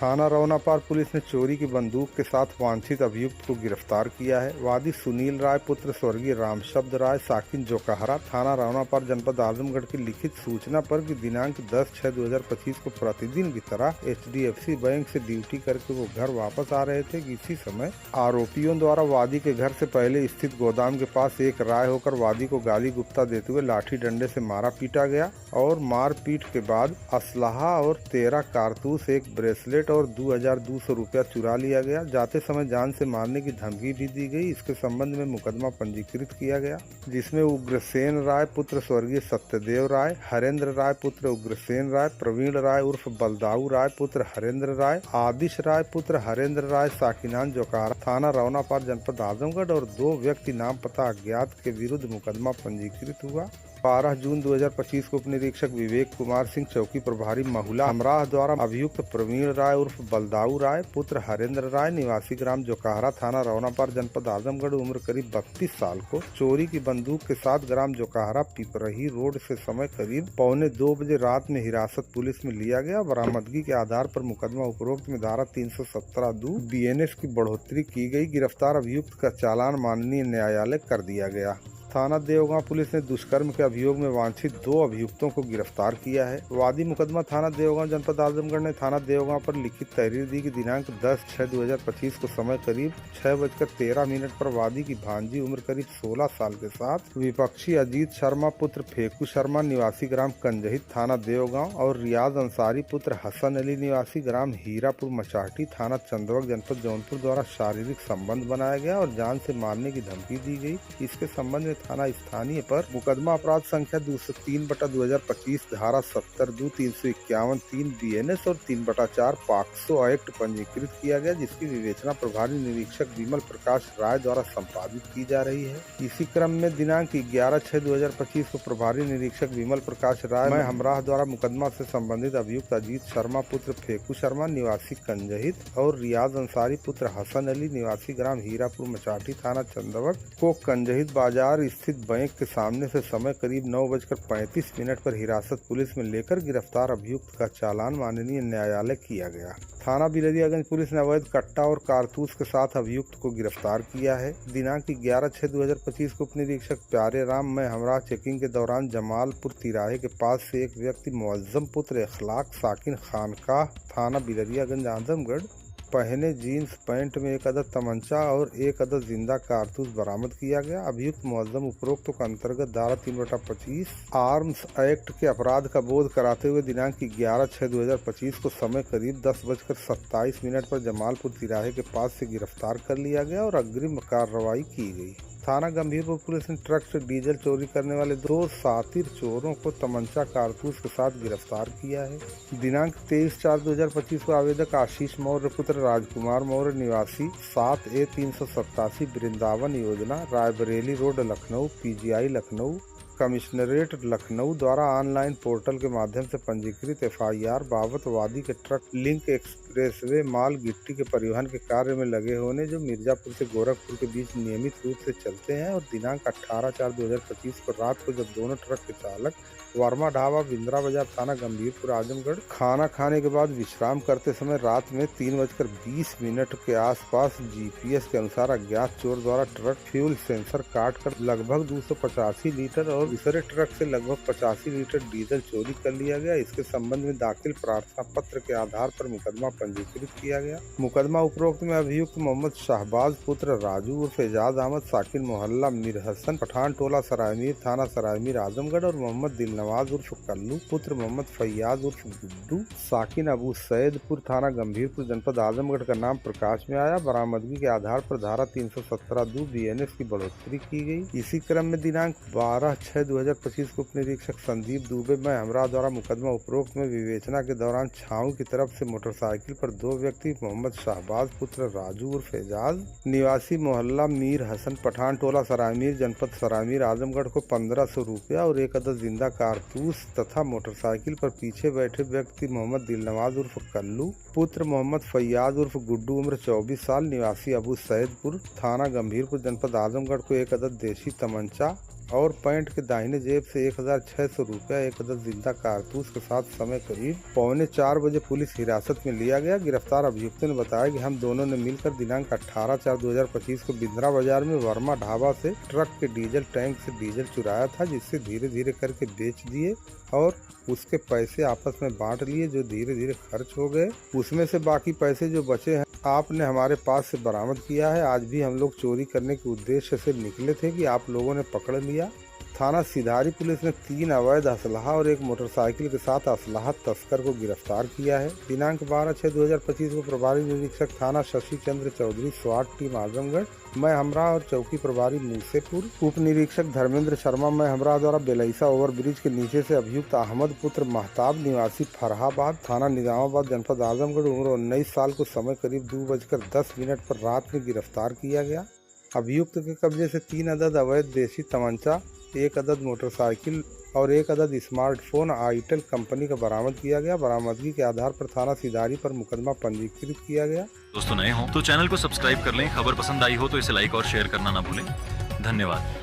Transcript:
थाना रौनापार पुलिस ने चोरी की बंदूक के साथ वांछित अभियुक्त को गिरफ्तार किया है। वादी सुनील राय पुत्र स्वर्गीय रामशब्द राय साकिन जोकाहरा थाना रौनापार जनपद आजमगढ़ की लिखित सूचना पर कि दिनांक 10/6/2025 को प्रतिदिन की तरह HDFC बैंक से ड्यूटी करके वो घर वापस आ रहे थे। इसी समय आरोपियों द्वारा वादी के घर से पहले स्थित गोदाम के पास एक राय होकर वादी को गाली गुप्ता देते हुए लाठी डंडे से मारा पीटा गया और मारपीट के बाद असलाहा और 13 कारतूस, एक ब्रेसलेट और 2200 रुपया चुरा लिया गया। जाते समय जान से मारने की धमकी भी दी गई। इसके संबंध में मुकदमा पंजीकृत किया गया, जिसमें उग्रसेन राय पुत्र स्वर्गीय सत्यदेव राय, हरेंद्र राय पुत्र उग्रसेन राय, प्रवीण राय उर्फ बलदाऊ राय पुत्र हरेंद्र राय, आदिश राय पुत्र हरेंद्र राय साकिनान जोकाहरा थाना रौनापार जनपद आजमगढ़ और 2 व्यक्ति नाम पता अज्ञात के विरुद्ध मुकदमा पंजीकृत हुआ। 12 जून 2025 को उप निरीक्षक विवेक कुमार सिंह चौकी प्रभारी महुला हमराह द्वारा अभियुक्त प्रवीण राय उर्फ बलदाऊ राय पुत्र हरेंद्र राय निवासी ग्राम जोकाहरा थाना रौनापार जनपद आजमगढ़ उम्र करीब 32 साल को चोरी की बंदूक के साथ ग्राम जोकाहरा पिपरही रोड से समय करीब 1:45 बजे रात में हिरासत पुलिस में लिया गया। बरामदगी के आधार पर मुकदमा उपरोक्त में धारा 317(2) BNS की बढ़ोतरी की गई। गिरफ्तार अभियुक्त का चालान माननीय न्यायालय कर दिया गया। थाना देवगांव पुलिस ने दुष्कर्म के अभियोग में वांछित 2 अभियुक्तों को गिरफ्तार किया है। वादी मुकदमा थाना देवगांव जनपद आजमगढ़ ने थाना देवगांव पर लिखित तहरीर दी कि दिनांक 10/6/2025 को समय करीब 6:13 पर वादी की भांजी उम्र करीब 16 साल के साथ विपक्षी अजीत शर्मा पुत्र फेकू शर्मा निवासी ग्राम कंजहित थाना देवगांव और रियाज अंसारी पुत्र हसन अली निवासी ग्राम हीरापुर मचाहटी थाना चंदवक जनपद जौनपुर द्वारा शारीरिक संबंध बनाया गया और जान से मारने की धमकी दी गई। इसके संबंध में थाना स्थानीय पर मुकदमा अपराध संख्या 203/2025 धारा 70(2) 351 3 BNS और 3/4 पॉक्सो एक्ट पंजीकृत किया गया, जिसकी विवेचना प्रभारी निरीक्षक विमल प्रकाश राय द्वारा संपादित की जा रही है। इसी क्रम में दिनांक 11/6/2025 को प्रभारी निरीक्षक विमल प्रकाश राय मैं हमराह द्वारा मुकदमा से संबंधित अभियुक्त अजीत शर्मा पुत्र फेकू शर्मा निवासी कंजहित और रियाज अंसारी पुत्र हसन अली निवासी ग्राम हीरापुर मचाहटी थाना चंदवक को कंजहित बाजार स्थित बैंक के सामने से समय करीब 9:35 पर हिरासत पुलिस में लेकर गिरफ्तार अभियुक्त का चालान माननीय न्यायालय किया गया। थाना बिलरियागंज पुलिस ने अवैध कट्टा और कारतूस के साथ अभियुक्त को गिरफ्तार किया है। दिनांक 11/6/2025 को उप निरीक्षक प्यारे राम मैं हमराह चेकिंग के दौरान जमालपुर तिराहे के पास से एक व्यक्ति मुअज्जम पुत्र इखलाक साकिन खानकाह थाना बिलरियागंज आजमगढ़ पहने जीन्स पैंट में एक अदद तमंचा और एक अदद जिंदा कारतूस बरामद किया गया। अभियुक्त मुअज्जम उपरोक्त के अंतर्गत धारा 3/25 आर्म्स एक्ट के अपराध का बोध कराते हुए दिनांक 11/6/2025 को समय करीब 10:27 पर जमालपुर तिराहे के पास से गिरफ्तार कर लिया गया और अग्रिम कार्रवाई की गई। थाना गंभीरपुर पुलिस ने ट्रक से डीजल चोरी करने वाले 2 सातिर चोरों को तमंचा कारतूस के साथ गिरफ्तार किया है। दिनांक 23/4/2025 को आवेदक आशीष मौर्य पुत्र राजकुमार मौर्य निवासी 7A 387 वृंदावन योजना Raebareli road Lucknow PGI Lucknow commissionerate Lucknow द्वारा ऑनलाइन पोर्टल के माध्यम से पंजीकृत FIR बाबत वादी के ट्रक लिंक एक्सप्रेसवे माल गिट्टी के परिवहन के कार्य में लगे होने जो मिर्जापुर से गोरखपुर के बीच नियमित रूप से चलते हैं और दिनांक 18/4/2025 को रात को जब दोनों ट्रक के चालक वर्मा ढाबा बिंद्रा बाजार थाना गंभीरपुर आजमगढ़ खाना खाने के बाद विश्राम करते समय रात में 3:20 के आसपास GPS के अनुसार अज्ञात चोर द्वारा ट्रक फ्यूल सेंसर काट कर लगभग 285 लीटर और दूसरे ट्रक से लगभग 85 लीटर डीजल चोरी कर लिया गया। इसके संबंध में दाखिल प्रार्थना पत्र के आधार पर मुकदमा पंजीकृत किया गया। मुकदमा उपरोक्त में अभियुक्त मोहम्मद शाहबाज पुत्र राजू उर्फ एजाज अहमद साकिन मोहल्ला मीर हसन पठान टोला सरायमीर थाना सरायमीर आजमगढ़ और मोहम्मद दिलनवाज उर्फ कल्लू पुत्र मोहम्मद फैयाज उर्फ गुड्डू साकिन अबू सैदपुर थाना गंभीरपुर जनपद आजमगढ़ का नाम प्रकाश में आया। बरामदगी के आधार पर धारा 317(2) BNS की बढ़ोतरी की गई। इसी क्रम में दिनांक 12/6/2025 को उप निरीक्षक संदीप दुबे मैं हमराह द्वारा मुकदमा उपरोक्त में विवेचना के दौरान छाऊ की तरफ से मोटरसाइकिल पर 2 व्यक्ति मोहम्मद शाहबाज पुत्र राजू उर्फ एजाज निवासी मोहल्ला मीर हसन पठान टोला सरायमीर जनपद सरायमीर आजमगढ़ को 1500 रुपया और एक अदद जिंदा कारतूस तथा मोटरसाइकिल पर पीछे बैठे व्यक्ति मोहम्मद दिलनवाज उर्फ कल्लू पुत्र मोहम्मद फैयाज उर्फ गुड्डू उम्र 24 साल निवासी अबू सैदपुर थाना गंभीरपुर जनपद आजमगढ़ को एक अदद देशी तमंचा और पैंट के दाहिने जेब से 1600 रुपया, एक अदद जिंदा कारतूस के साथ समय करीब 3:45 बजे पुलिस हिरासत में लिया गया। गिरफ्तार अभियुक्तों ने बताया कि हम दोनों ने मिलकर दिनांक 18/4/2025 को बिंद्रा बाजार में वर्मा ढाबा से ट्रक के डीजल टैंक से डीजल चुराया था, जिससे धीरे धीरे करके बेच दिए और उसके पैसे आपस में बांट लिए, जो धीरे धीरे खर्च हो गए। उसमें से बाकी पैसे जो बचे हैं आपने हमारे पास से बरामद किया है। आज भी हम लोग चोरी करने के उद्देश्य से निकले थे कि आप लोगों ने पकड़ लिया। थाना सिधारी पुलिस ने 3 अवैध असलहा और एक मोटरसाइकिल के साथ असलहा तस्कर को गिरफ्तार किया है। दिनांक 12/6/2025 को प्रभारी निरीक्षक थाना शशि चंद्र चौधरी, स्वाट टीम आजमगढ़, मैं हमरा और चौकी प्रभारी मूसेपुर, उप निरीक्षक धर्मेंद्र शर्मा, मैं हमरा द्वारा बेलैसा ओवरब्रिज के नीचे से अभियुक्त अहमद पुत्र महताब निवासी फरहाबाद, थाना निजामाबाद, जनपद आजमगढ़, उम्र 19 साल को समय करीब 2:10 पर रात में गिरफ्तार किया गया। अभियुक्त के कब्जे से 3 अदद अवैध देशी तमंचा, 1 अदद मोटरसाइकिल और 1 अदद स्मार्टफोन आईटेल कंपनी का बरामद किया गया। बरामदगी के आधार पर थाना सिधारी पर मुकदमा पंजीकृत किया गया। दोस्तों नए हो तो चैनल को सब्सक्राइब कर लें, खबर पसंद आई हो तो इसे लाइक और शेयर करना ना भूलें। धन्यवाद।